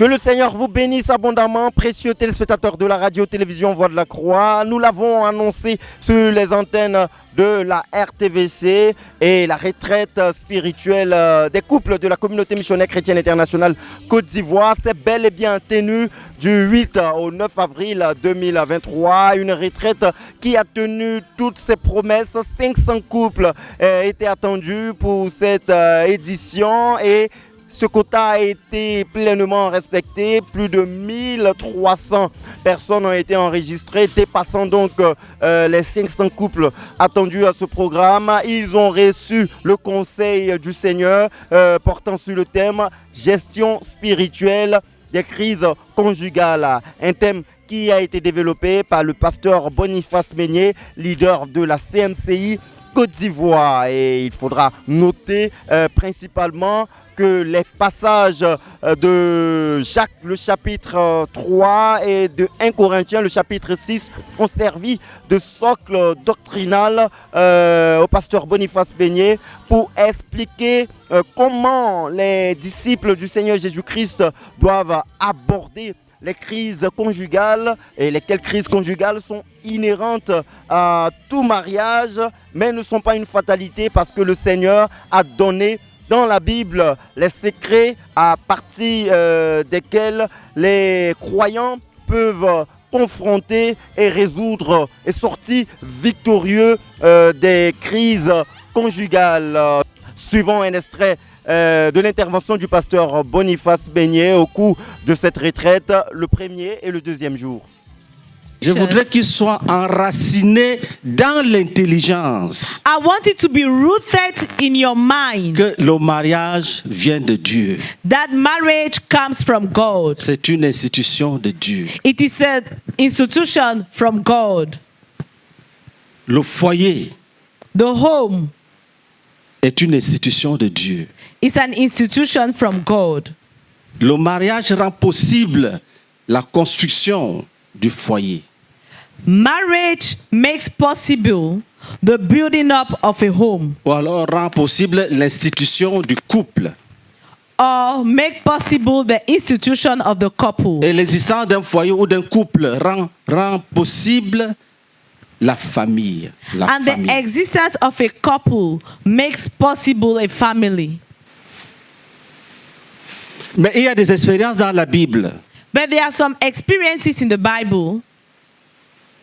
Que le Seigneur vous bénisse abondamment, précieux téléspectateurs de la radio-télévision Voix de la Croix. Nous l'avons annoncé sur les antennes de la RTVC et la retraite spirituelle des couples de la communauté missionnaire chrétienne internationale Côte d'Ivoire s'est bel et bien tenue du 8 au 9 avril 2023. Une retraite qui a tenu toutes ses promesses. 500 couples étaient attendus pour cette édition et ce quota a été pleinement respecté. Plus de 1300 personnes ont été enregistrées, dépassant donc les 500 couples attendus à ce programme. Ils ont reçu le conseil du Seigneur portant sur le thème « Gestion spirituelle des crises conjugales ». Un thème qui a été développé par le pasteur Boniface Meignet, leader de la CMCI Côte d'Ivoire. Et il faudra noter principalement que les passages de Jacques le chapitre 3 et de 1 Corinthiens le chapitre 6 ont servi de socle doctrinal au pasteur Boniface Meignet pour expliquer comment les disciples du Seigneur Jésus-Christ doivent aborder les crises conjugales et lesquelles crises conjugales sont inhérentes à tout mariage mais ne sont pas une fatalité parce que le Seigneur a donné dans la Bible les secrets à partir desquels les croyants peuvent confronter et résoudre et sortir victorieux des crises conjugales. Suivant un extrait de l'intervention du pasteur Boniface Meignet au cours de cette retraite, le premier et le deuxième jour. Je voudrais qu'il soit enraciné dans l'intelligence. I want it to be rooted in your mind. Que le mariage vient de Dieu. That marriage comes from God. C'est une institution de Dieu. It is an institution from God. Le foyer The home est une institution de Dieu. is an institution from God. Le mariage rend possible la construction du foyer. Marriage makes possible the building up of a home, Ou alors rend possible l'institution du couple. or make possible the institution of the couple. Et l'existence d'un foyer ou d'un couple rend possible la famille. And the existence of a couple makes possible a family. Mais il y a des expériences dans la Bible But there are some experiences in the Bible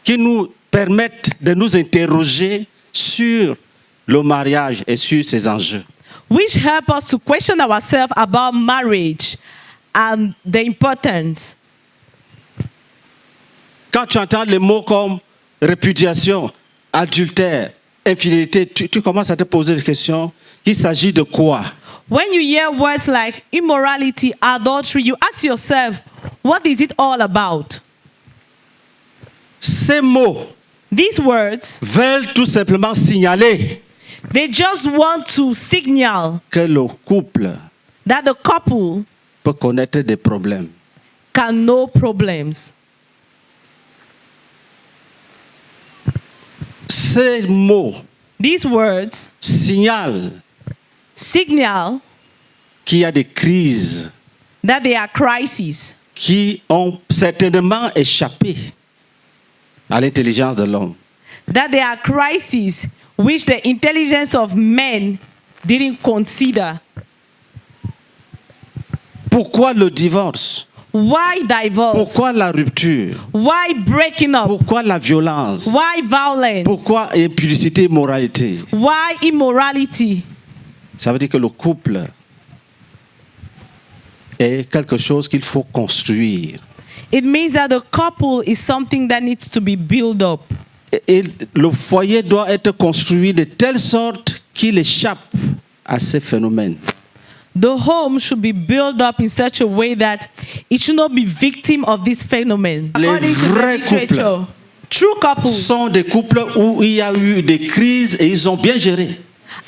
qui nous permettent de nous interroger sur le mariage et sur ses enjeux. which help us to question ourselves about marriage and the importance. Quand tu entends les mots comme répudiation, adultère, infidélité, tu commences à te poser des questions. Il s'agit de quoi? When you hear words like immorality, adultery, you ask yourself, what is it all about? Ces mots These words, veulent tout simplement signaler they just want to signal que le couple that the couple peut connaître des problèmes. can know problems. Ces mots These words signalent signal qu'il y a des crises that there are crises qui ont certainement échappé à l'intelligence de l'homme. that there are crises which the intelligence of men didn't consider. Pourquoi le divorce? Why divorce? Pourquoi la rupture? Why breaking up? Pourquoi la violence? Why violence? Pourquoi impudicité, immoralité? Why immorality? Ça veut dire que le couple est quelque chose qu'il faut construire. It means that the couple is something that needs to be built up. Et le foyer doit être construit de telle sorte qu'il échappe à ces phénomènes. The home should be built up in such a way that it should not be victim of this phenomenon. Les According to the vrais literature, true couples Sont des couples où il y a eu des crises et ils ont bien géré.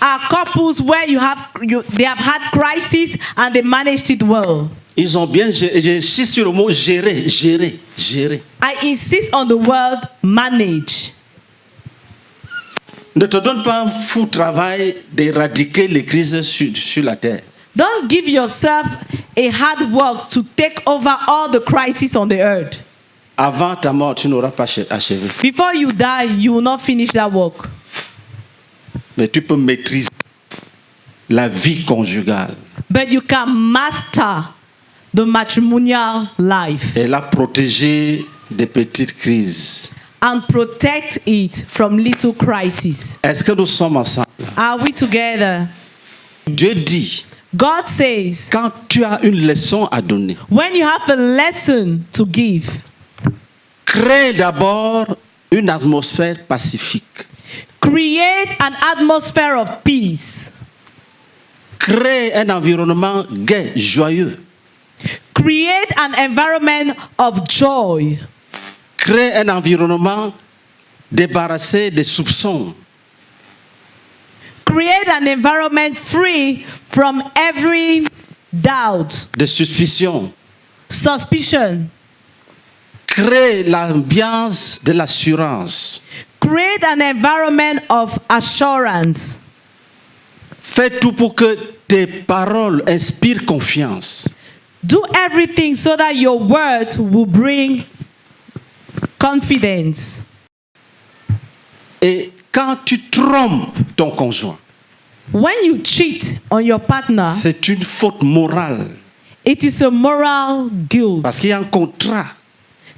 are couples where they have had crisis and they managed it well. Ils ont bien géré. J'insiste sur le mot gérer, gérer, gérer. I insist on the word manage. Ne te donne pas un fou travail d'éradiquer les crises sur la terre. Don't give yourself a hard work to take over all the crises on the earth. Avant ta mort, tu n'auras pas achevé. Before you die, you will not finish that work. Mais tu peux maîtriser la vie conjugale But you can master the matrimonial life et la protéger des petites crises. and protect it from little crises. Est-ce que nous sommes ensemble? Are we together? Dieu dit, God says, quand tu as une leçon à donner, when you have a lesson to give, crée d'abord une atmosphère pacifique. create an atmosphere of peace. Crée un environnement gai, joyeux. Create an environment of joy. Crée un environnement débarrassé des soupçons. Create an environment free from every doubt, De suspicion. suspicion. Crée l'ambiance de l'assurance. Create an environment of assurance. Fais tout pour que tes paroles inspirent confiance. Do everything so that your words will bring confidence. Et quand tu trompes ton conjoint, When you cheat on your partner, c'est une faute morale. it is a moral guilt Parce qu'il y a un contrat.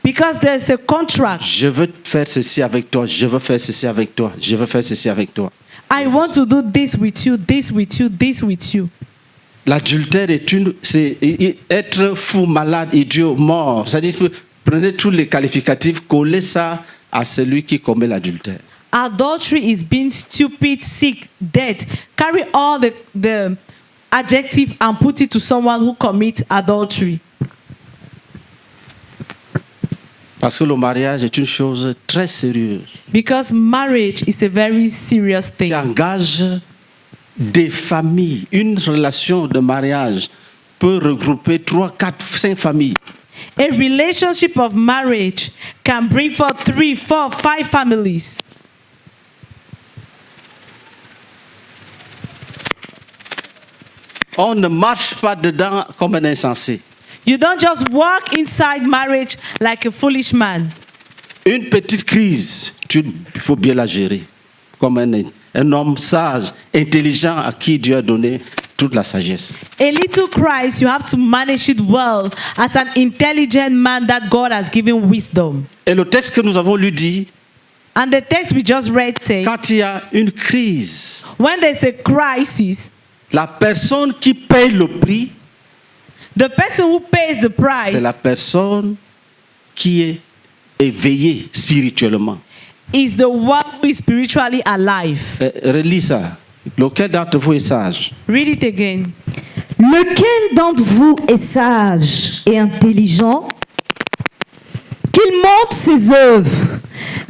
because there's a contract. Je veux faire ceci avec toi, je veux faire ceci avec toi, je veux faire ceci avec toi. I want to do this with you, this with you, this with you. L'adultère c'est être fou, malade, idiot, mort. C'est-à-dire que prenez tous les qualificatifs, collez ça à celui qui commet l'adultère. Adultery is being stupid, sick, dead. Carry all the adjective and put it to someone who commits adultery. Parce que le mariage est une chose très sérieuse Because marriage is a very serious qui thing. engage des familles. Une relation de mariage peut regrouper 3, 4, 5 familles. A relationship of marriage can bring forth 3, 4, 5 families. On ne marche pas dedans comme un insensé. You don't just walk inside marriage like a foolish man. Une petite crise, il faut bien la gérer. Comme un homme sage, intelligent, à qui Dieu a donné toute la sagesse. A little crisis, you have to manage it well as an intelligent man that God has given wisdom. Et le texte que nous avons lu dit, And the text we just read says, quand il y a une crise, when there's a crisis, la personne qui paye le prix, the person who pays the c'est la price personne qui est éveillée spirituellement. is the one who is spiritually alive. Relis ça. Lequel d'entre vous est sage? Read it again. Lequel d'entre vous est sage et intelligent? Qu'il montre ses œuvres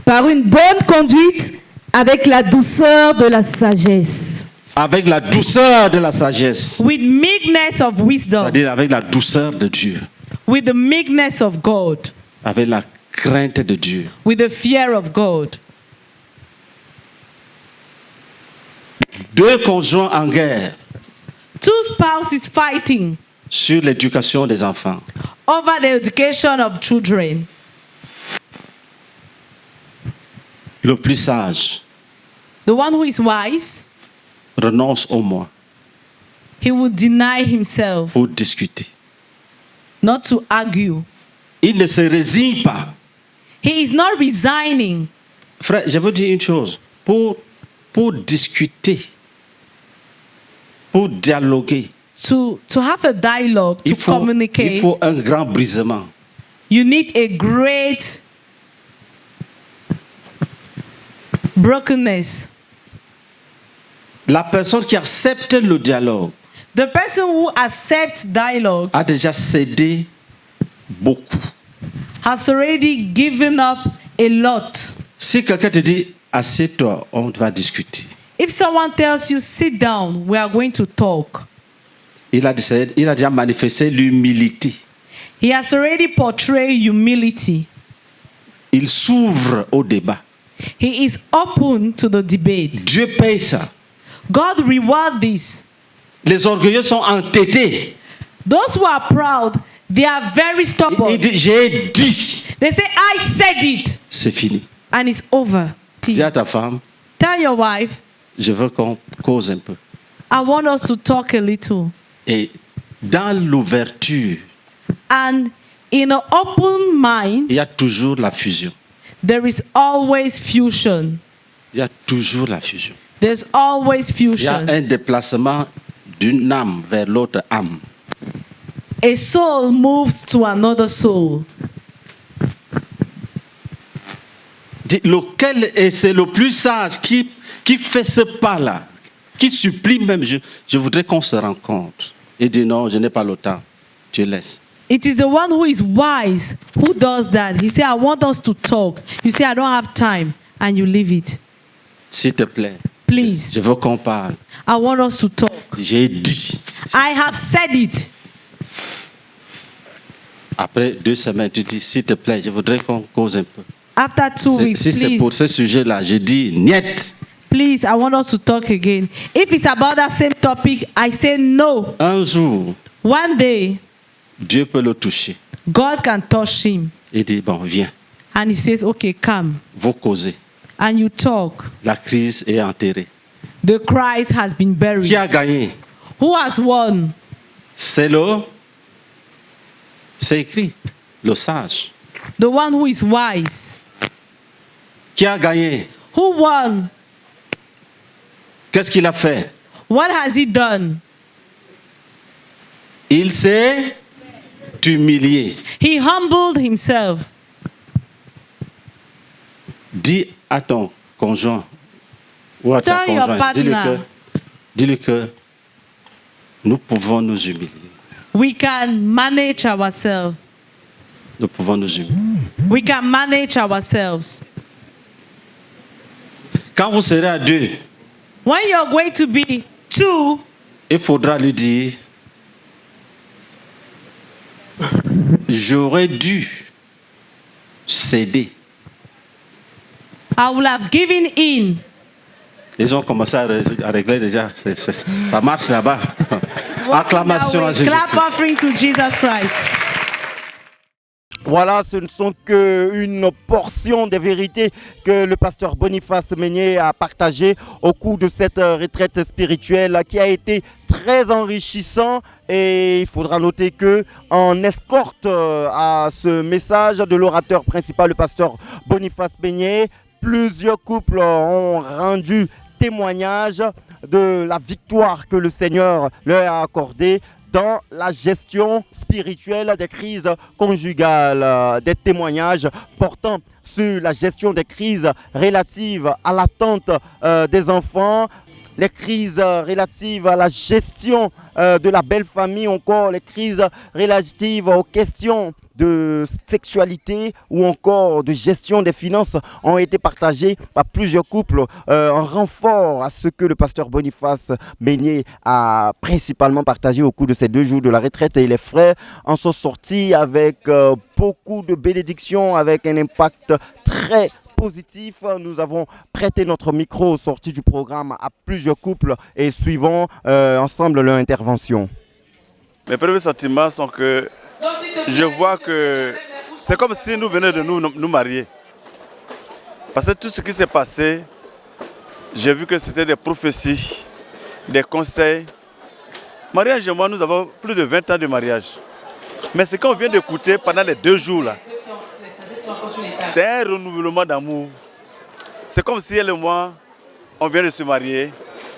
par une bonne conduite avec la douceur de la sagesse. Avec la douceur de la sagesse. With meekness of wisdom, C'est-à-dire avec la douceur de Dieu. with the meekness of God, Avec la crainte de Dieu. with the fear of God. 2 conjoints en guerre Two spouses fighting sur l'éducation des enfants. over the education of children. Le plus sage The one who is wise, renonce au moi he will deny himself pour discuter. not to argue. Il ne se résigne pas. He is not resigning. Frère, je veux dire une chose. Pour discuter, pour dialoguer, To have a dialogue, to il communicate, faut un grand brisement. you need a great brokenness. La personne qui accepte le dialogue The person who accepts dialogue a déjà cédé beaucoup. has already given up a lot. Si quelqu'un te dit, assieds-toi, on va discuter. If someone tells you, sit down, we are going to talk, Il a déjà manifesté l'humilité. he has already portrayed humility. Il s'ouvre au débat. He is open to the debate. Dieu paye ça. God reward this. Les orgueilleux sont entêtés. Those who are proud, they are very stubborn. Il dit, j'ai dit. They say, I said it, C'est fini. and it's over. Dis à ta femme, Tell your wife, je veux qu'on cause un peu. I want us to talk a little. Et dans l'ouverture, And in an open mind, il y a toujours la fusion. there is always fusion. Il y a toujours la fusion. There's always Il y a fusion. un déplacement d'une âme vers l'autre âme. A soul moves to another soul. Lequel, et c'est le plus sage qui fait ce pas-là, qui supplie même, je voudrais qu'on se rencontre. Il dit non, je n'ai pas le temps, tu laisses. It is the one who is wise who does that. He said, I want us to talk. You say, I don't have time, and you leave it. S'il te plaît, Please, je veux qu'on parle. I want us to talk. J'ai dit. I have said it. Après 2 semaines, tu dis, s'il te plaît, je voudrais qu'on cause un peu. After 2 weeks, Si c'est pour please, ce sujet-là, je dis, niet. please, I want us to talk again. If it's about that same topic, I say no. Un jour, One day, Dieu peut le toucher. God can touch him. Il dit, bon, viens, And he says, okay, come. vous causez. And you talk. La crise est enterrée. The Christ has been Qui buried. a gagné? Who has won? C'est écrit, le sage. The one who is wise. Qui a gagné? Who won? Qu'est-ce qu'il a fait? What has he done? Il s'est humilié. He humbled himself. Dis à ton conjoint ou à ta Tell your conjointe, partner. dis-lui que nous pouvons nous humilier. We can manage ourselves. Nous pouvons nous humilier. We can manage ourselves. Quand vous serez à 2, When you're going to be 2, il faudra lui dire, j'aurais dû céder. I will have given in. Ils ont commencé à régler déjà. Ça marche là-bas. Acclamation à Jésus. Clap offering to Jesus Christ. Voilà, ce ne sont qu'une portion des vérités que le pasteur Boniface Meignet a partagées au cours de cette retraite spirituelle qui a été très enrichissant. Et il faudra noter que en escorte à ce message de l'orateur principal, le pasteur Boniface Meignet, plusieurs couples ont rendu témoignage de la victoire que le Seigneur leur a accordée dans la gestion spirituelle des crises conjugales, des témoignages portant sur la gestion des crises relatives à l'attente des enfants, les crises relatives à la gestion de la belle famille, encore les crises relatives aux questions de sexualité ou encore de gestion des finances ont été partagées par plusieurs couples en renfort à ce que le pasteur Boniface Meignet a principalement partagé au cours de ces 2 jours de la retraite, et les frères en sont sortis avec beaucoup de bénédictions, avec un impact très positif. Nous avons prêté notre micro aux sorties du programme à plusieurs couples et suivons ensemble leur intervention. Mes premiers sentiments sont que je vois que c'est comme si nous venions de nous marier. Parce que tout ce qui s'est passé, j'ai vu que c'était des prophéties, des conseils. Mariage et moi, nous avons plus de 20 ans de mariage. Mais ce qu'on vient d'écouter pendant les 2 jours là, c'est un renouvellement d'amour. C'est comme si elle et moi, on vient de se marier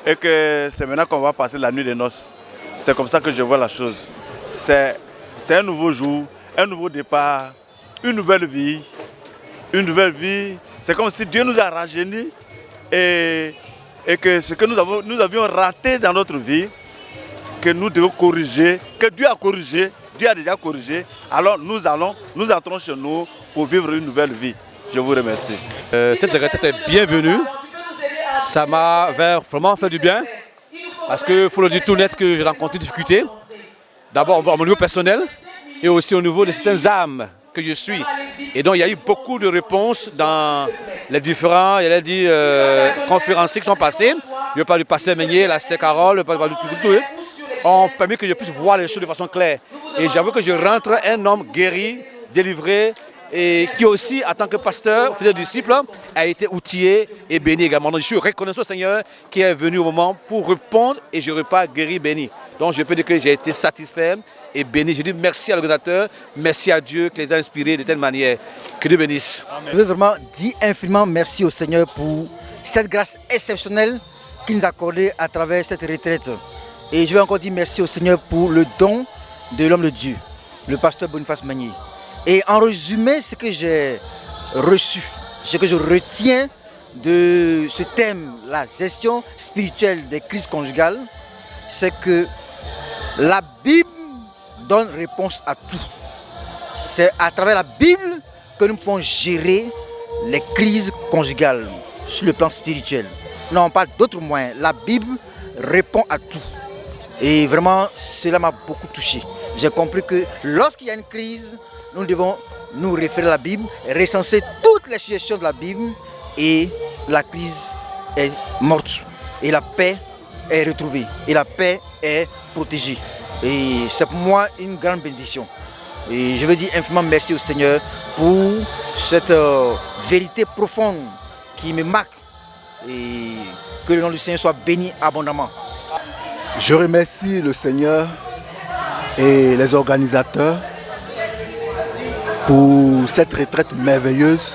et que c'est maintenant qu'on va passer la nuit des noces. C'est comme ça que je vois la chose. C'est un nouveau jour, un nouveau départ, une nouvelle vie. Une nouvelle vie. C'est comme si Dieu nous a rajeunis et que ce que nous avions raté dans notre vie, que nous devons corriger, que Dieu a corrigé, Dieu a déjà corrigé. Alors nous entrons chez nous pour vivre une nouvelle vie. Je vous remercie. Cette retraite est bienvenue. Ça m'a vraiment fait du bien. Parce qu'il faut le dire tout net que j'ai rencontré des difficultés. D'abord au niveau personnel et aussi au niveau de certaines âmes que je suis. Et donc il y a eu beaucoup de réponses dans les différents conférenciers qui sont passés. Je parle du pasteur Meignet, la sœur Carole, je parle du tout. ont permis que je puisse voir les choses de façon claire. Et j'avoue que je rentre un homme guéri, délivré, et qui aussi, en tant que pasteur, fidèle disciple, a été outillé et béni également. Donc je suis reconnaissant au Seigneur qui est venu au moment pour répondre et je repars guéri, béni. Donc je peux dire que j'ai été satisfait et béni. Je dis merci à l'organisateur, merci à Dieu qui les a inspirés de telle manière. Que Dieu bénisse. Je veux vraiment dire infiniment merci au Seigneur pour cette grâce exceptionnelle qu'il nous a accordée à travers cette retraite. Et je veux encore dire merci au Seigneur pour le don de l'homme de Dieu, le pasteur Boniface Magnier. Et en résumé, ce que j'ai reçu, ce que je retiens de ce thème, la gestion spirituelle des crises conjugales, c'est que la Bible donne réponse à tout. C'est à travers la Bible que nous pouvons gérer les crises conjugales sur le plan spirituel. Non, pas d'autres moyens. La Bible répond à tout. Et vraiment, cela m'a beaucoup touché. J'ai compris que lorsqu'il y a une crise, nous devons nous référer à la Bible, recenser toutes les situations de la Bible et la crise est morte. Et la paix est retrouvée. Et la paix est protégée. Et c'est pour moi une grande bénédiction. Et je veux dire infiniment merci au Seigneur pour cette vérité profonde qui me marque. Et que le nom du Seigneur soit béni abondamment. Je remercie le Seigneur et les organisateurs pour cette retraite merveilleuse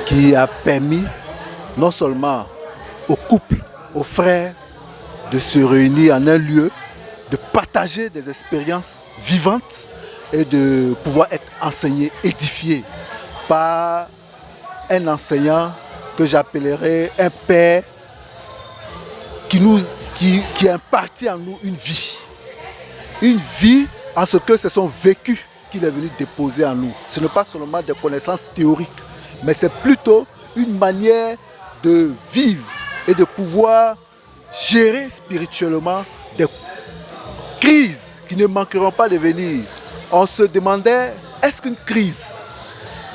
qui a permis non seulement aux couples, aux frères de se réunir en un lieu, de partager des expériences vivantes et de pouvoir être enseignés, édifiés par un enseignant que j'appellerais un père qui impartit en nous une vie. Une vie en ce que c'est son vécu qu'il est venu déposer en nous. Ce n'est pas seulement des connaissances théoriques, mais c'est plutôt une manière de vivre et de pouvoir gérer spirituellement des crises qui ne manqueront pas de venir. On se demandait, est-ce qu'une crise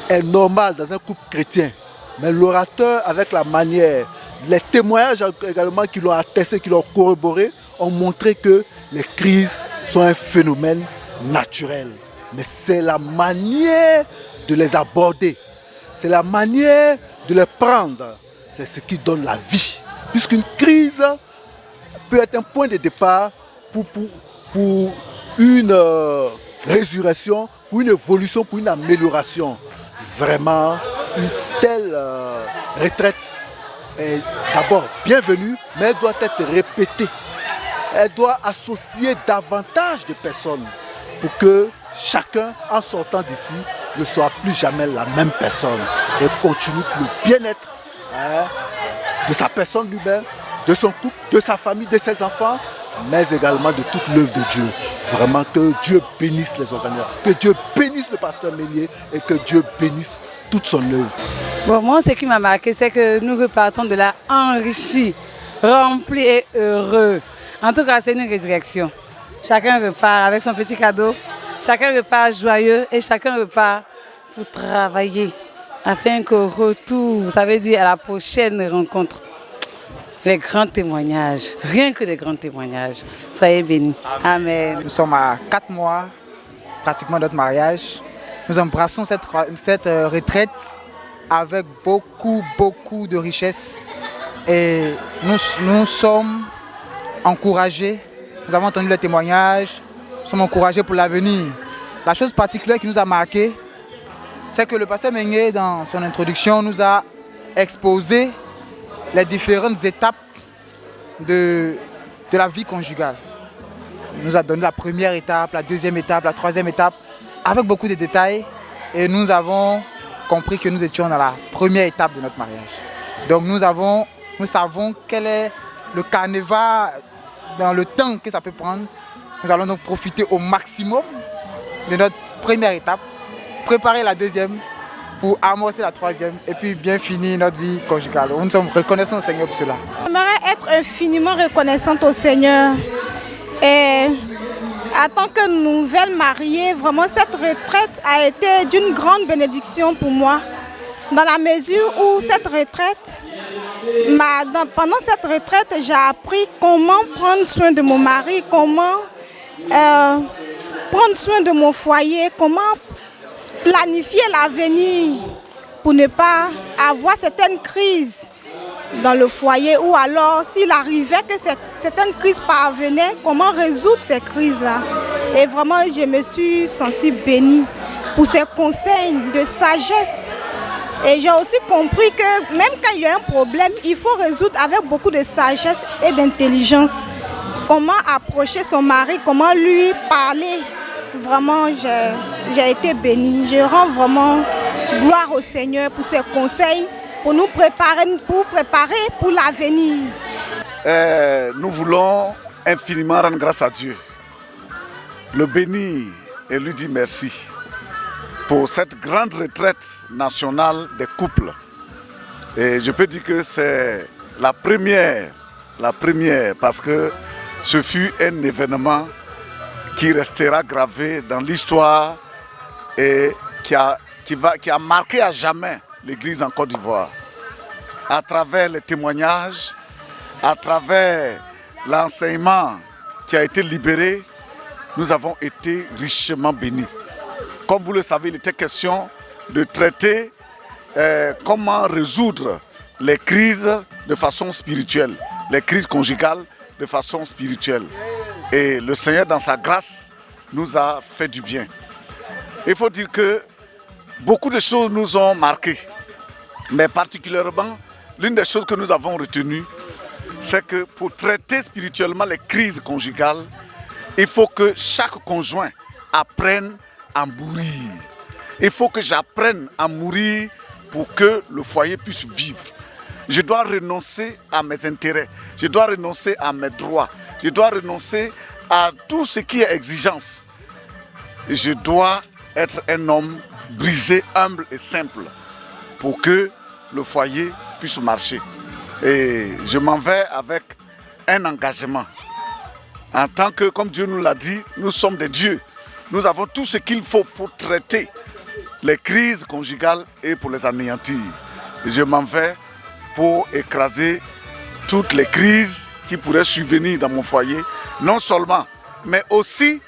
est normale dans un couple chrétien? Mais l'orateur, avec la manière, les témoignages également qui l'ont attesté, qui l'ont corroboré, ont montré que les crises sont un phénomène naturel. Mais c'est la manière de les aborder, c'est la manière de les prendre, c'est ce qui donne la vie. Puisqu'une crise peut être un point de départ pour une résurrection, pour une évolution, pour une amélioration. Vraiment, une telle retraite est d'abord bienvenue, mais elle doit être répétée. Elle doit associer davantage de personnes pour que chacun, en sortant d'ici, ne soit plus jamais la même personne et continue pour le bien-être de sa personne lui-même, de son couple, de sa famille, de ses enfants, mais également de toute l'œuvre de Dieu. Vraiment que Dieu bénisse les organisateurs, que Dieu bénisse le pasteur Ménier et que Dieu bénisse toute son œuvre. Bon, moi, ce qui m'a marqué, c'est que nous repartons de là enrichis, remplis et heureux. En tout cas, c'est une résurrection. Chacun repart avec son petit cadeau, chacun repart joyeux et chacun repart pour travailler afin qu'au retour, ça veut dire à la prochaine rencontre, les grands témoignages, rien que des grands témoignages. Soyez bénis. Amen. Nous sommes à 4 mois pratiquement de notre mariage. Nous embrassons cette retraite avec beaucoup de richesse et nous sommes encouragés. Nous avons entendu les témoignages, nous sommes encouragés pour l'avenir. La chose particulière qui nous a marqué, c'est que le pasteur Ménier, dans son introduction, nous a exposé les différentes étapes de la vie conjugale. Il nous a donné la première étape, la deuxième étape, la troisième étape, avec beaucoup de détails. Et nous avons compris que nous étions dans la première étape de notre mariage. Donc nous savons quel est le carnaval dans le temps que ça peut prendre. Nous allons donc profiter au maximum de notre première étape, préparer la deuxième pour amorcer la troisième et puis bien finir notre vie conjugale. Nous sommes reconnaissants au Seigneur pour cela. J'aimerais être infiniment reconnaissante au Seigneur. Et en tant que nouvelle mariée, vraiment cette retraite a été d'une grande bénédiction pour moi. Dans la mesure où cette retraite pendant cette retraite, j'ai appris comment prendre soin de mon mari, comment prendre soin de mon foyer, comment planifier l'avenir pour ne pas avoir certaines crises dans le foyer, ou alors s'il arrivait que certaines crises parvenaient, comment résoudre ces crises-là. Et vraiment, je me suis sentie bénie pour ces conseils de sagesse. Et j'ai aussi compris que même quand il y a un problème, il faut résoudre avec beaucoup de sagesse et d'intelligence. Comment approcher son mari, comment lui parler. Vraiment, j'ai été bénie. Je rends vraiment gloire au Seigneur pour ses conseils, pour nous préparer pour l'avenir. Nous voulons infiniment rendre grâce à Dieu, le bénir et lui dire merci pour cette grande retraite nationale des couples. Et je peux dire que c'est la première parce que ce fut un événement qui restera gravé dans l'histoire et qui a marqué à jamais l'Église en Côte d'Ivoire. À travers les témoignages, à travers l'enseignement qui a été libéré, nous avons été richement bénis. Comme vous le savez, il était question de traiter comment résoudre les crises de façon spirituelle, les crises conjugales de façon spirituelle. Et le Seigneur, dans sa grâce, nous a fait du bien. Il faut dire que beaucoup de choses nous ont marqués. Mais particulièrement, l'une des choses que nous avons retenues, c'est que pour traiter spirituellement les crises conjugales, il faut que chaque conjoint apprenne à mourir. Il faut que j'apprenne à mourir pour que le foyer puisse vivre. Je dois renoncer à mes intérêts, je dois renoncer à mes droits, je dois renoncer à tout ce qui est exigence. Et je dois être un homme brisé, humble et simple pour que le foyer puisse marcher. Et je m'en vais avec un engagement. En tant que, comme Dieu nous l'a dit, nous sommes des dieux. Nous avons tout ce qu'il faut pour traiter les crises conjugales et pour les anéantir. Et je m'en vais pour écraser toutes les crises qui pourraient survenir dans mon foyer. Non seulement, mais aussi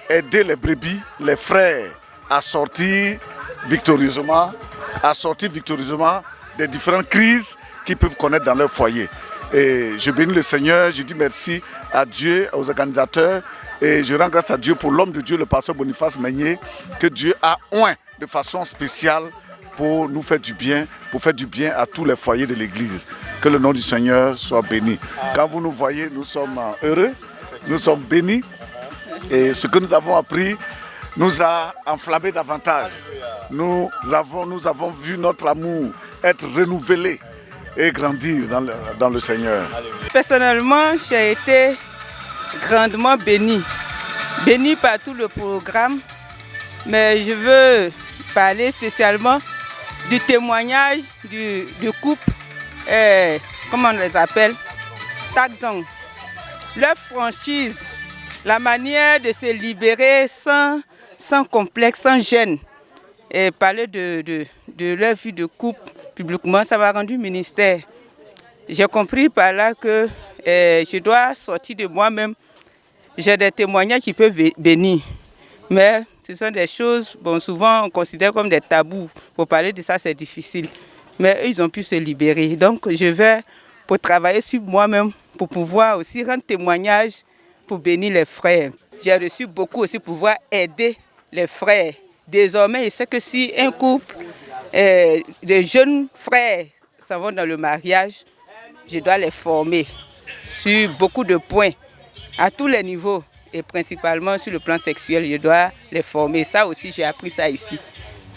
aider les brebis, les frères à sortir victorieusement des différentes crises qu'ils peuvent connaître dans leur foyer. Et je bénis le Seigneur, je dis merci à Dieu, aux organisateurs, et je rends grâce à Dieu pour l'homme de Dieu, le pasteur Boniface Meignier, que Dieu a oint de façon spéciale pour nous faire du bien, pour faire du bien à tous les foyers de l'Église. Que le nom du Seigneur soit béni. Quand vous nous voyez, nous sommes heureux, nous sommes bénis, et ce que nous avons appris nous a enflammés davantage. Nous avons vu notre amour être renouvelé et grandir dans le Seigneur. Personnellement, j'ai été grandement béni par tout le programme, mais je veux parler spécialement du témoignage du couple, comment on les appelle, Takzong. Leur franchise, la manière de se libérer sans complexe, sans gêne, et parler de leur vie de couple publiquement, ça m'a rendu ministère. J'ai compris par là que je dois sortir de moi-même. J'ai des témoignages qui peuvent bénir, mais ce sont des choses, souvent on considère comme des tabous. Pour parler de ça, c'est difficile. Mais eux, ils ont pu se libérer. Donc je vais pour travailler sur moi-même, pour pouvoir aussi rendre témoignage, pour bénir les frères. J'ai reçu beaucoup aussi pour pouvoir aider les frères. Désormais, je sais que si un couple de jeunes frères s'en vont dans le mariage, je dois les former sur beaucoup de points, à tous les niveaux, et principalement sur le plan sexuel, je dois les former. Ça aussi, j'ai appris ça ici.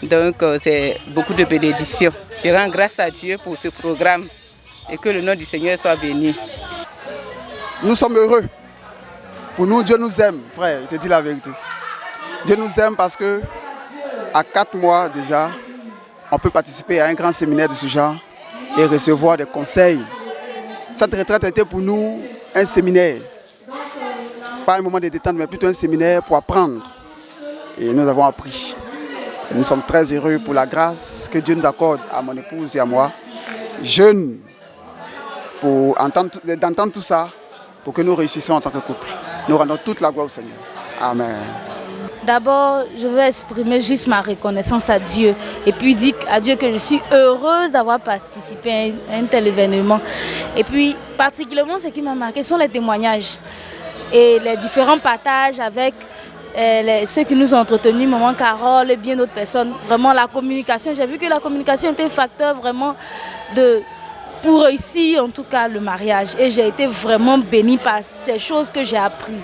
Donc, c'est beaucoup de bénédictions. Je rends grâce à Dieu pour ce programme et que le nom du Seigneur soit béni. Nous sommes heureux. Pour nous, Dieu nous aime, frère, je te dis la vérité. Dieu nous aime parce que à 4 mois déjà, on peut participer à un grand séminaire de ce genre et recevoir des conseils. Cette retraite était pour nous un séminaire. Pas un moment de détente, mais plutôt un séminaire pour apprendre. Et nous avons appris. Et nous sommes très heureux pour la grâce que Dieu nous accorde à mon épouse et à moi, jeunes d'entendre tout ça, pour que nous réussissions en tant que couple. Nous rendons toute la gloire au Seigneur. Amen. D'abord, je veux exprimer juste ma reconnaissance à Dieu et puis dire à Dieu que je suis heureuse d'avoir participé à un tel événement. Et puis, particulièrement, ce qui m'a marqué sont les témoignages et les différents partages avec ceux qui nous ont entretenus, Maman Carole et bien d'autres personnes. Vraiment, la communication, j'ai vu que la communication était un facteur vraiment pour réussir en tout cas le mariage. Et j'ai été vraiment bénie par ces choses que j'ai apprises.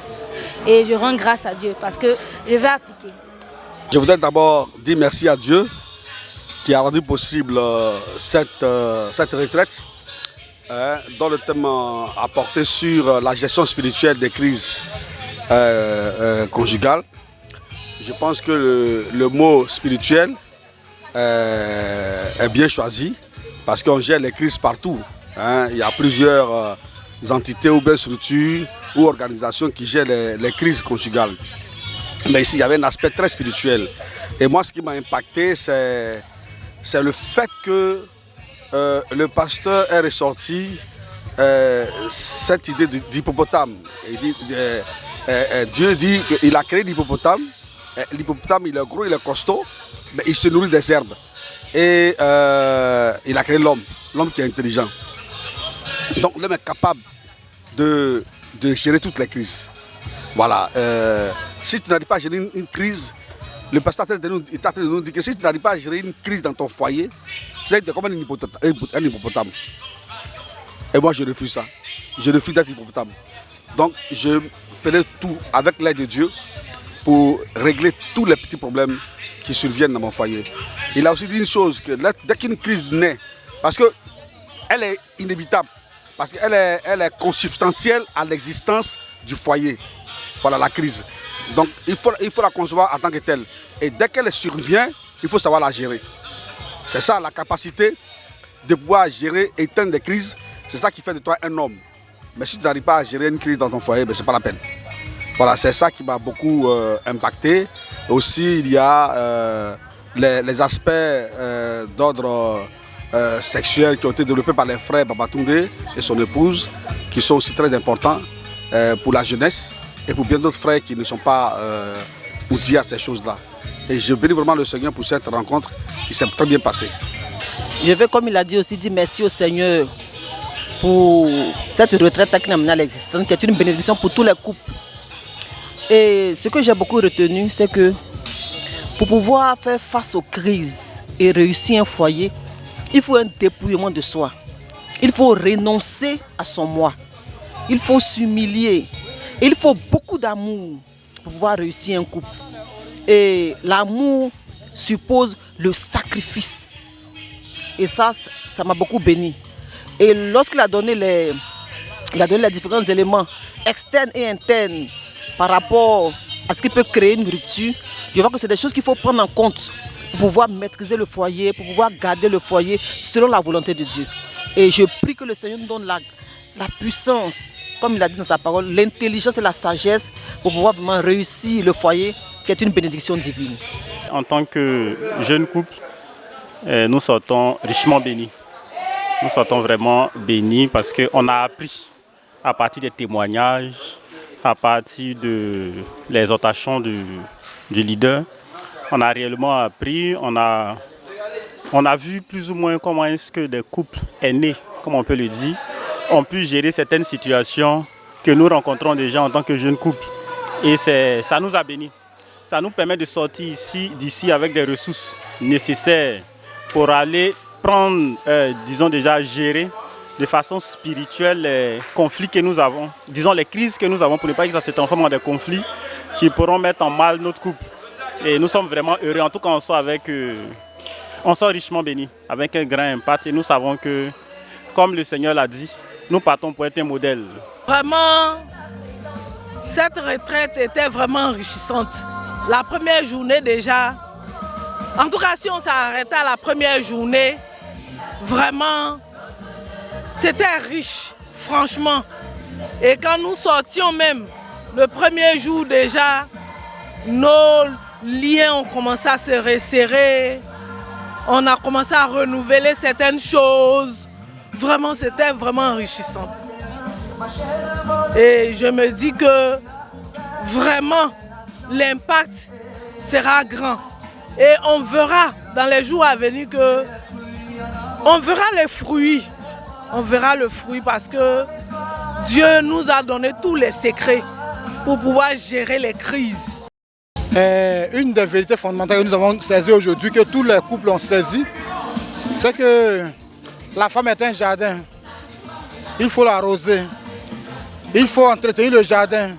Et je rends grâce à Dieu parce que je vais appliquer. Je voudrais d'abord dire merci à Dieu qui a rendu possible cette retraite dont le thème a porté sur la gestion spirituelle des crises conjugales. Je pense que le mot spirituel est bien choisi parce qu'on gère les crises partout. Il y a plusieurs entités ou belles structures ou organisations qui gèrent les crises conjugales. Mais ici, il y avait un aspect très spirituel. Et moi, ce qui m'a impacté, c'est le fait que le pasteur ait ressorti cette idée d'hippopotame. Dieu dit qu'il a créé l'hippopotame. L'hippopotame, il est gros, il est costaud, mais il se nourrit des herbes. Et il a créé l'homme qui est intelligent. Donc l'homme est capable de gérer toutes les crises. Voilà. Si tu n'arrives pas à gérer une crise, le pasteur est en train de nous dire que si tu n'arrives pas à gérer une crise dans ton foyer, c'est comme un hippopotame. Et moi je refuse ça. Je refuse d'être hippopotame. Donc je ferai tout avec l'aide de Dieu pour régler tous les petits problèmes qui surviennent dans mon foyer. Il a aussi dit une chose, que dès qu'une crise naît, parce qu'elle est inévitable, parce qu'elle est consubstantielle à l'existence du foyer. Voilà la crise. Donc il faut la concevoir en tant que telle. Et dès qu'elle survient, il faut savoir la gérer. C'est ça la capacité de pouvoir gérer, éteindre des crises. C'est ça qui fait de toi un homme. Mais si tu n'arrives pas à gérer une crise dans ton foyer, ce n'est pas la peine. Voilà, c'est ça qui m'a beaucoup impacté. Aussi, il y a les aspects d'ordre sexuel qui ont été développés par les frères Babatunde et son épouse, qui sont aussi très importants pour la jeunesse et pour bien d'autres frères qui ne sont pas outillés à ces choses-là. Et je bénis vraiment le Seigneur pour cette rencontre qui s'est très bien passée. Je veux, comme il a dit aussi, dire merci au Seigneur pour cette retraite qui nous a amené à l'existence, qui est une bénédiction pour tous les couples. Et ce que j'ai beaucoup retenu, c'est que pour pouvoir faire face aux crises et réussir un foyer, il faut un dépouillement de soi. Il faut renoncer à son moi. Il faut s'humilier. Il faut beaucoup d'amour pour pouvoir réussir un couple. Et l'amour suppose le sacrifice. Et ça m'a beaucoup béni. Et lorsqu'il a donné les différents éléments externes et internes par rapport à ce qui peut créer une rupture, je vois que c'est des choses qu'il faut prendre en compte pour pouvoir maîtriser le foyer, pour pouvoir garder le foyer selon la volonté de Dieu. Et je prie que le Seigneur nous donne la puissance, comme il a dit dans sa parole, l'intelligence et la sagesse pour pouvoir vraiment réussir le foyer qui est une bénédiction divine. En tant que jeune couple, nous sortons richement bénis. Nous sortons vraiment bénis parce qu'on a appris à partir des témoignages, à partir de l'exhortation du leader. On a réellement appris, on a vu plus ou moins comment est-ce que des couples aînés, comme on peut le dire, ont pu gérer certaines situations que nous rencontrons déjà en tant que jeunes couples. Et ça nous a bénis. Ça nous permet de sortir d'ici avec des ressources nécessaires pour aller prendre, disons déjà, gérer de façon spirituelle les conflits que nous avons, disons les crises que nous avons, pour ne pas que ça se transforme en des conflits qui pourront mettre en mal notre couple. Et nous sommes vraiment heureux, en tout cas on sort richement bénis, avec un grand impact. Et nous savons que, comme le Seigneur l'a dit, nous partons pour être un modèle. Vraiment, cette retraite était vraiment enrichissante. La première journée déjà, en tout cas si on s'arrêtait à la première journée, vraiment, c'était riche, franchement. Et quand nous sortions même, le premier jour déjà, nos liens ont commencé à se resserrer. On a commencé à renouveler certaines choses. vraiment, c'était vraiment enrichissante. Et je me dis que vraiment, l'impact sera grand. Et on verra dans les jours à venir que on verra les fruits. On verra le fruit parce que Dieu nous a donné tous les secrets pour pouvoir gérer les crises. Une des vérités fondamentales que nous avons saisies aujourd'hui, que tous les couples ont saisi, c'est que la femme est un jardin. Il faut l'arroser. Il faut entretenir le jardin.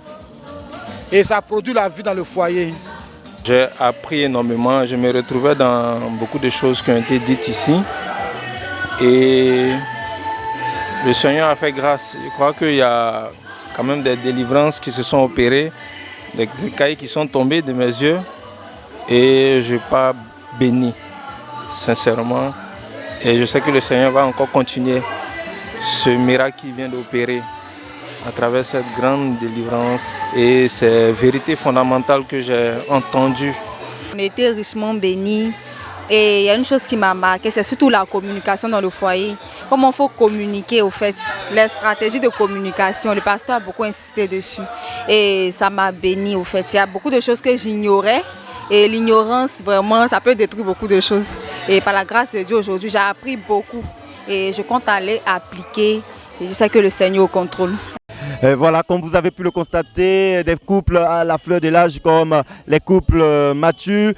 Et ça produit la vie dans le foyer. J'ai appris énormément. Je me retrouvais dans beaucoup de choses qui ont été dites ici. Et le Seigneur a fait grâce. Je crois qu'il y a quand même des délivrances qui se sont opérées, des écailles qui sont tombées de mes yeux. Et je n'ai pas béni, sincèrement. Et je sais que le Seigneur va encore continuer ce miracle qu'il vient d'opérer à travers cette grande délivrance et ces vérités fondamentales que j'ai entendues. On a été richement bénis. Et il y a une chose qui m'a marqué, c'est surtout la communication dans le foyer. Comment il faut communiquer au fait, les stratégies de communication, le pasteur a beaucoup insisté dessus. Et ça m'a béni au fait. Il y a beaucoup de choses que j'ignorais. Et l'ignorance, vraiment, ça peut détruire beaucoup de choses. Et par la grâce de Dieu, aujourd'hui, j'ai appris beaucoup. Et je compte aller appliquer. Et je sais que le Seigneur est au contrôle. Et voilà, comme vous avez pu le constater, des couples à la fleur de l'âge comme les couples matures,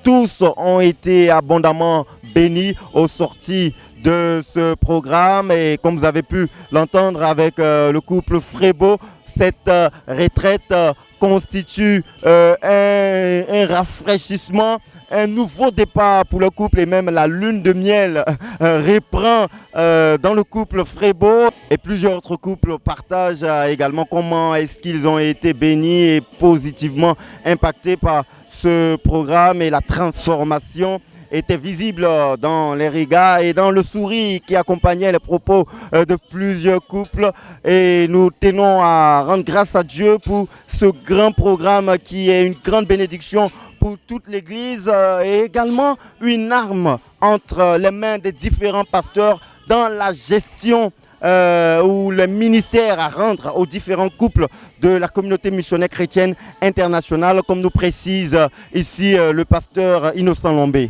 tous ont été abondamment bénis aux sorties de ce programme. Et comme vous avez pu l'entendre avec le couple Frébeau, cette retraite constitue un rafraîchissement, un nouveau départ pour le couple, et même la lune de miel reprend dans le couple Frébeau. Et plusieurs autres couples partagent également comment est-ce qu'ils ont été bénis et positivement impactés par ce programme, et la transformation était visible dans les regards et dans le sourire qui accompagnait les propos de plusieurs couples. Et nous tenons à rendre grâce à Dieu pour ce grand programme qui est une grande bénédiction pour toute l'Église et également une arme entre les mains des différents pasteurs dans la gestion ou le ministère à rendre aux différents couples de la communauté missionnaire chrétienne internationale, comme nous précise ici le pasteur Innocent Lombé.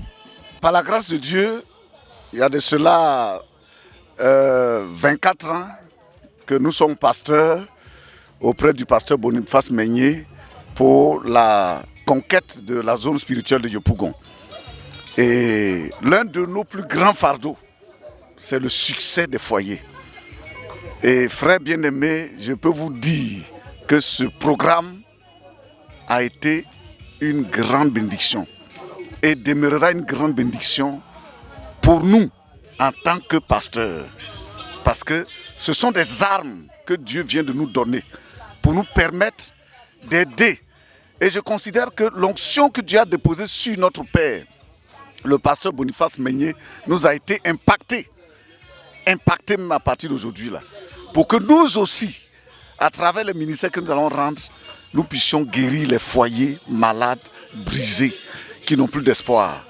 Par la grâce de Dieu, il y a de cela 24 ans que nous sommes pasteurs auprès du pasteur Boniface Meigné pour la conquête de la zone spirituelle de Yopougon. Et l'un de nos plus grands fardeaux, c'est le succès des foyers. Et frères bien-aimés, je peux vous dire que ce programme a été une grande bénédiction et demeurera une grande bénédiction pour nous en tant que pasteurs. Parce que ce sont des armes que Dieu vient de nous donner pour nous permettre d'aider. Et je considère que l'onction que Dieu a déposée sur notre Père, le pasteur Boniface Meigné, nous a été impacté même à partir d'aujourd'hui là, pour que nous aussi, à travers les ministères que nous allons rendre, nous puissions guérir les foyers malades, brisés, qui n'ont plus d'espoir.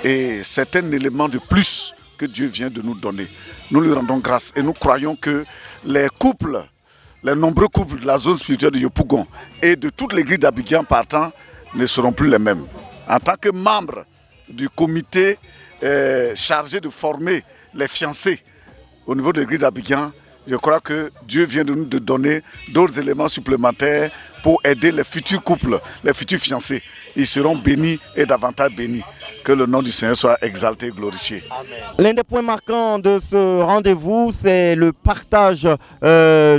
Et c'est un élément de plus que Dieu vient de nous donner. Nous lui rendons grâce et nous croyons que les couples, les nombreux couples de la zone spirituelle de Yopougon et de toute l'église d'Abidjan partant ne seront plus les mêmes. En tant que membre du comité chargé de former les fiancés au niveau de l'église d'Abidjan, je crois que Dieu vient de nous donner d'autres éléments supplémentaires pour aider les futurs couples, les futurs fiancés. Ils seront bénis et davantage bénis. Que le nom du Seigneur soit exalté et glorifié. L'un des points marquants de ce rendez-vous, c'est le partage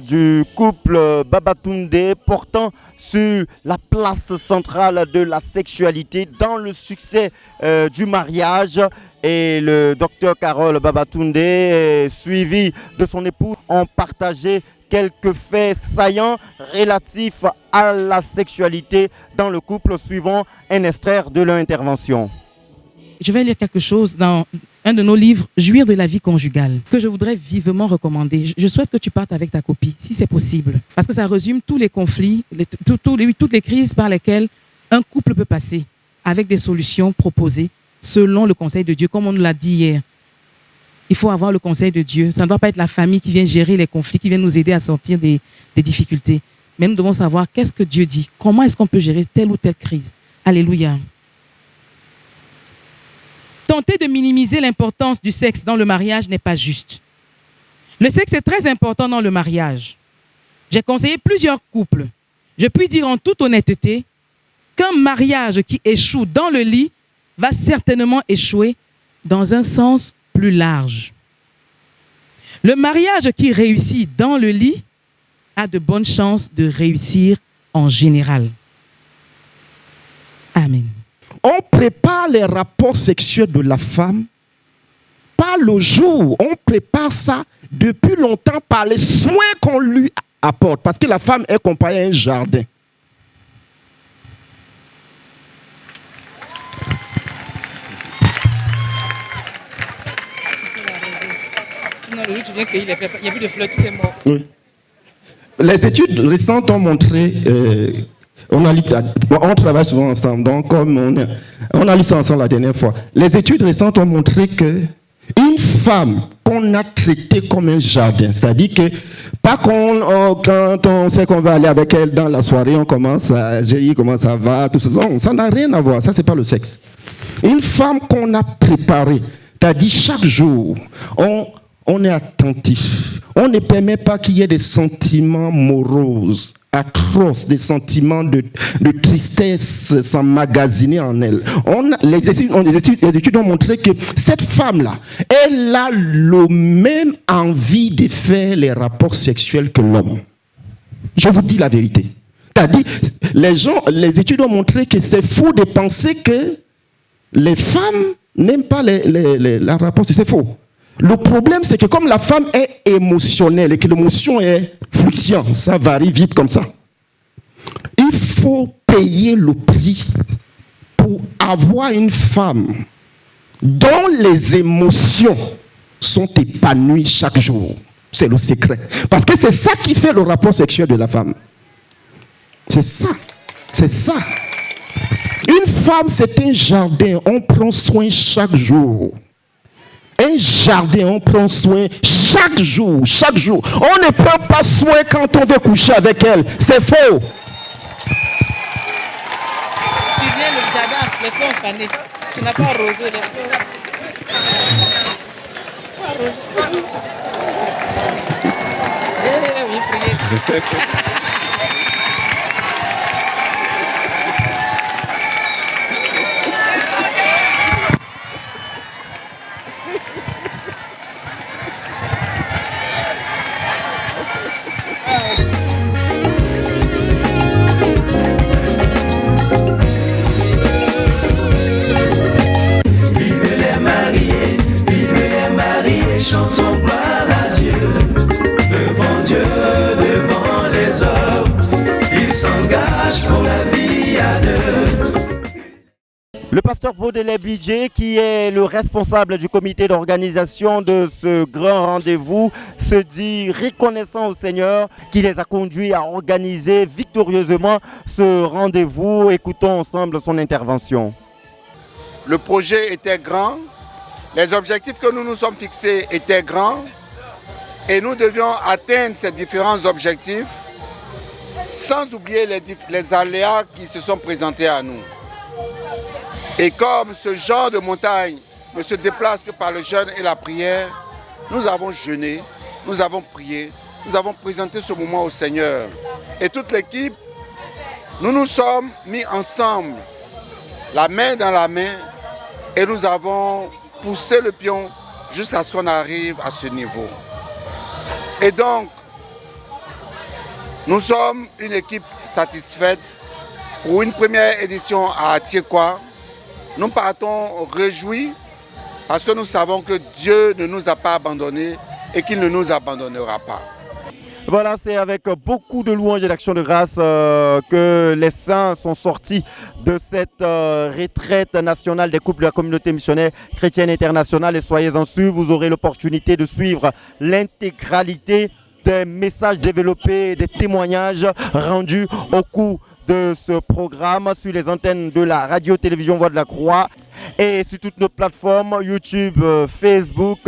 du couple Babatunde portant sur la place centrale de la sexualité dans le succès du mariage. Et le docteur Carole Babatunde, suivi de son époux, ont partagé quelques faits saillants relatifs à la sexualité dans le couple, suivant un extrait de leur intervention. Je vais lire quelque chose dans un de nos livres, Jouir de la vie conjugale, que je voudrais vivement recommander. Je souhaite que tu partes avec ta copie, si c'est possible, parce que ça résume tous les conflits, toutes les crises par lesquelles un couple peut passer, avec des solutions proposées selon le conseil de Dieu, comme on nous l'a dit hier. il faut avoir le conseil de Dieu. Ça ne doit pas être la famille qui vient gérer les conflits, qui vient nous aider à sortir des difficultés. Mais nous devons savoir qu'est-ce que Dieu dit. Comment est-ce qu'on peut gérer telle ou telle crise. Alléluia. Tenter de minimiser l'importance du sexe dans le mariage n'est pas juste. Le sexe est très important dans le mariage. J'ai conseillé plusieurs couples. Je puis dire en toute honnêteté qu'un mariage qui échoue dans le lit va certainement échouer dans un sens plus large. Le mariage qui réussit dans le lit a de bonnes chances de réussir en général. Amen. On prépare les rapports sexuels de la femme pas le jour. On prépare ça depuis longtemps par les soins qu'on lui apporte. Parce que la femme est comparée à un jardin. Non, le jour tu viens cueillir les fleurs, il n'y a plus de fleurs, tout est mort. Oui. Les études récentes ont montré, on travaille souvent ensemble, donc comme on a lu ça ensemble la dernière fois. Les études récentes ont montré que une femme qu'on a traitée comme un jardin, c'est-à-dire que pas quand on sait qu'on va aller avec elle dans la soirée, on commence à gérer comment ça va, tout ça, ça n'a rien à voir, ça c'est pas le sexe. Une femme qu'on a préparée, c'est-à-dire chaque jour, on est attentif. On ne permet pas qu'il y ait des sentiments moroses, atroces, des sentiments de tristesse s'emmagasiner en elle. Les études ont montré que cette femme-là, elle a le même envie de faire les rapports sexuels que l'homme. Je vous dis la vérité. C'est-à-dire, les études ont montré que c'est faux de penser que les femmes n'aiment pas les rapports sexuels. C'est faux. Le problème, c'est que comme la femme est émotionnelle et que l'émotion est fluctuante, ça varie vite comme ça, il faut payer le prix pour avoir une femme dont les émotions sont épanouies chaque jour. C'est le secret. Parce que c'est ça qui fait le rapport sexuel de la femme. C'est ça. C'est ça. Une femme, c'est un jardin. On prend soin chaque jour. Un jardin, on prend soin chaque jour, chaque jour. On ne prend pas soin quand on veut coucher avec elle. C'est faux. Tu viens le jardin, les fleurs fanées. Tu n'as pas arrosé les fleurs. Oui, priez. Chantons gloire à Dieu, devant les hommes, il s'engage pour la vie à deux. Le pasteur Baudelaire Bidjé, qui est le responsable du comité d'organisation de ce grand rendez-vous, se dit reconnaissant au Seigneur qui les a conduits à organiser victorieusement ce rendez-vous. Écoutons ensemble son intervention. Le projet était grand. Les objectifs que nous nous sommes fixés étaient grands et nous devions atteindre ces différents objectifs sans oublier les aléas qui se sont présentés à nous. Et comme ce genre de montagne ne se déplace que par le jeûne et la prière, nous avons jeûné, nous avons prié, nous avons présenté ce moment au Seigneur. Et toute l'équipe, nous nous sommes mis ensemble, la main dans la main, et nous avons pousser le pion jusqu'à ce qu'on arrive à ce niveau. Et donc, nous sommes une équipe satisfaite pour une première édition à Atiekwa. Nous partons réjouis parce que nous savons que Dieu ne nous a pas abandonnés et qu'il ne nous abandonnera pas. Voilà, c'est avec beaucoup de louanges et d'actions de grâce que les saints sont sortis de cette retraite nationale des couples de la communauté missionnaire chrétienne internationale. Et soyez-en sûrs, vous aurez l'opportunité de suivre l'intégralité des messages développés, des témoignages rendus au cours de ce programme sur les antennes de la radio-télévision Voix de la Croix. et sur toutes nos plateformes YouTube, Facebook,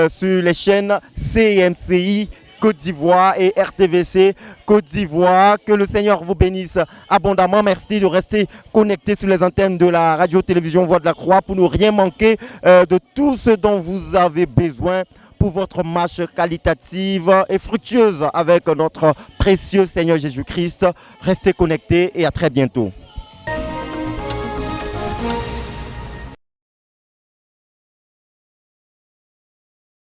sur les chaînes CMCI Côte d'Ivoire et RTVC Côte d'Ivoire. Que le Seigneur vous bénisse abondamment. Merci de rester connecté sur les antennes de la radio-télévision Voix de la Croix pour ne rien manquer de tout ce dont vous avez besoin pour votre marche qualitative et fructueuse avec notre précieux Seigneur Jésus-Christ. Restez connectés et à très bientôt.